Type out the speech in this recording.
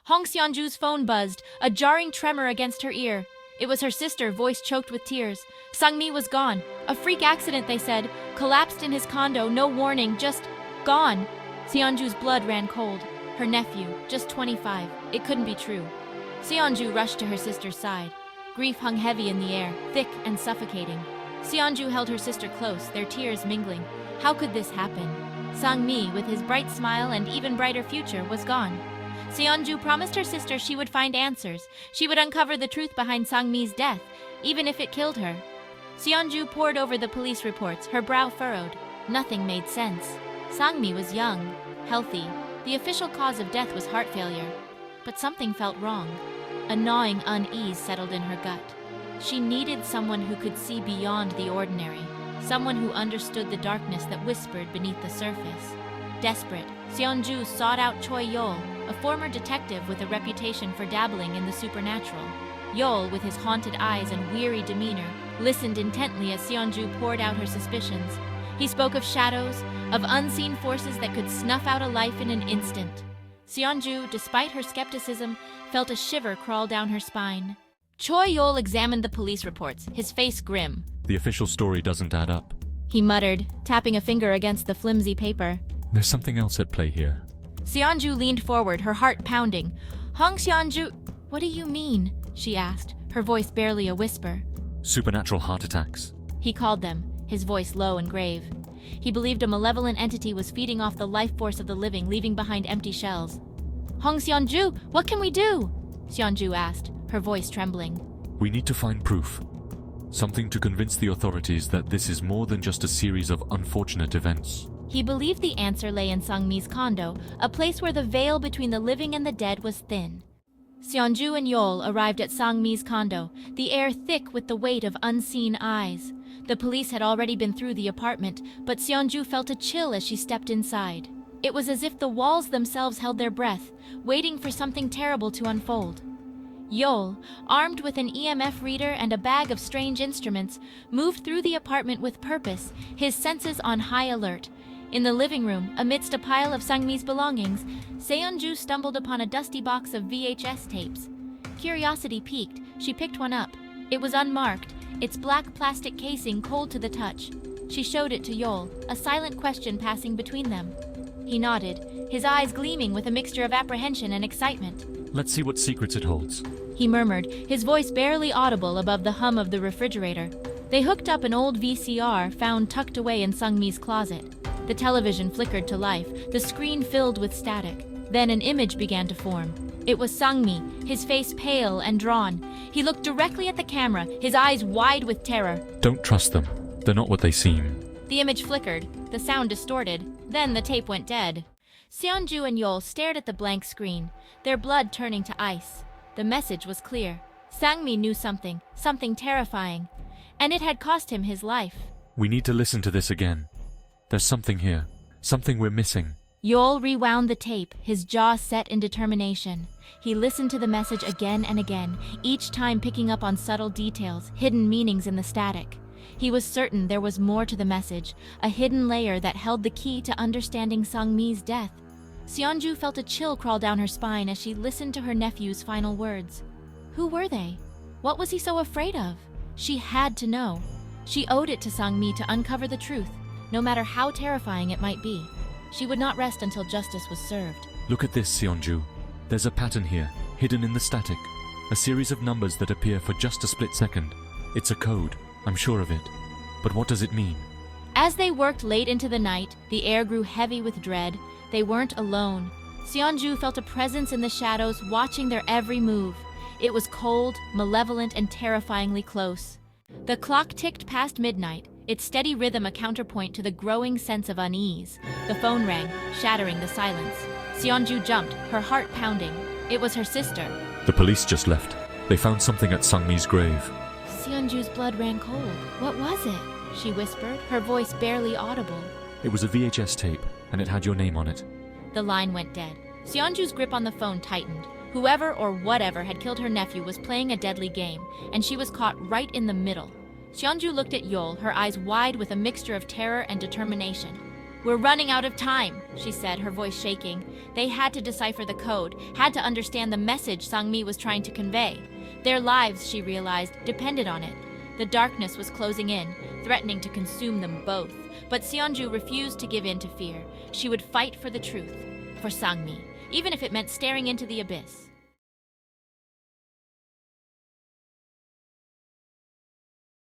Hong Xianju's phone buzzed, a jarring tremor against her ear. It was her sister, voice choked with tears. Sangmi was gone. A freak accident, they said. Collapsed in his condo, no warning, just gone. Xianju's blood ran cold. Her nephew, just 25. It couldn't be true. Xianju rushed to her sister's side. Grief hung heavy in the air, thick and suffocating. Xianju held her sister close, their tears mingling. How could this happen? Sangmi, with his bright smile and even brighter future, was gone. Xianju promised her sister she would find answers. She would uncover the truth behind Sangmi's death, even if it killed her. Xianju pored over the police reports, her brow furrowed. Nothing made sense. Sangmi was young, healthy. The official cause of death was heart failure. But something felt wrong. A gnawing unease settled in her gut. She needed someone who could see beyond the ordinary, someone who understood the darkness that whispered beneath the surface. Desperate, Xianju sought out Choi Yol, a former detective with a reputation for dabbling in the supernatural. Yol, with his haunted eyes and weary demeanor, listened intently as Xianju poured out her suspicions. He spoke of shadows, of unseen forces that could snuff out a life in an instant. Xianju, despite her skepticism, felt a shiver crawl down her spine. Choi Yol examined the police reports, his face grim. The official story doesn't add up. He muttered, tapping a finger against the flimsy paper. There's something else at play here. Xianju leaned forward, her heart pounding. Hong Xianju, what do you mean? She asked, her voice barely a whisper. Supernatural heart attacks. He called them, his voice low and grave. He believed a malevolent entity was feeding off the life force of the living, leaving behind empty shells. Hong Xianju, what can we do? Xianju asked, her voice trembling. We need to find proof. Something to convince the authorities that this is more than just a series of unfortunate events. He believed the answer lay in Sangmi's condo, a place where the veil between the living and the dead was thin. Xianju and Yol arrived at Sangmi's condo, the air thick with the weight of unseen eyes. The police had already been through the apartment, but Xianju felt a chill as she stepped inside. It was as if the walls themselves held their breath, waiting for something terrible to unfold. Yol, armed with an EMF reader and a bag of strange instruments, moved through the apartment with purpose, his senses on high alert. In the living room, amidst a pile of Sangmi's belongings, Seonju stumbled upon a dusty box of VHS tapes. Curiosity piqued, she picked one up. It was unmarked, its black plastic casing cold to the touch. She showed it to Yol, a silent question passing between them. He nodded, his eyes gleaming with a mixture of apprehension and excitement. Let's see what secrets it holds. He murmured, his voice barely audible above the hum of the refrigerator. They hooked up an old VCR found tucked away in Sangmi's closet. The television flickered to life, the screen filled with static. Then an image began to form. It was Sangmi, his face pale and drawn. He looked directly at the camera, his eyes wide with terror. Don't trust them. They're not what they seem. The image flickered, the sound distorted, then the tape went dead. Seonju and Yol stared at the blank screen, their blood turning to ice. The message was clear. Sangmi knew something terrifying, and it had cost him his life. We need to listen to this again. There's something here, something we're missing. Yol rewound the tape, his jaw set in determination. He listened to the message again and again, each time picking up on subtle details, hidden meanings in the static. He was certain there was more to the message, a hidden layer that held the key to understanding Sangmi's death. Seonju felt a chill crawl down her spine as she listened to her nephew's final words. Who were they? What was he so afraid of? She had to know. She owed it to Sangmi to uncover the truth, no matter how terrifying it might be. She would not rest until justice was served. Look at this, Seonju. There's a pattern here, hidden in the static. A series of numbers that appear for just a split second. It's a code, I'm sure of it. But what does it mean? As they worked late into the night, the air grew heavy with dread. They weren't alone. Seonju felt a presence in the shadows, watching their every move. It was cold, malevolent, and terrifyingly close. The clock ticked past midnight, its steady rhythm a counterpoint to the growing sense of unease. The phone rang, shattering the silence. Seonju jumped, her heart pounding. It was her sister. The police just left. They found something at Sangmi's grave. Seonju's blood ran cold. What was it? She whispered, her voice barely audible. It was a VHS tape, and it had your name on it. The line went dead. Seonju's grip on the phone tightened. Whoever or whatever had killed her nephew was playing a deadly game, and she was caught right in the middle. Seonju looked at Yol, her eyes wide with a mixture of terror and determination. We're running out of time, she said, her voice shaking. They had to decipher the code, had to understand the message Sangmi was trying to convey. Their lives, she realized, depended on it. The darkness was closing in, threatening to consume them both. But Seonju refused to give in to fear. She would fight for the truth, for Sangmi, even if it meant staring into the abyss.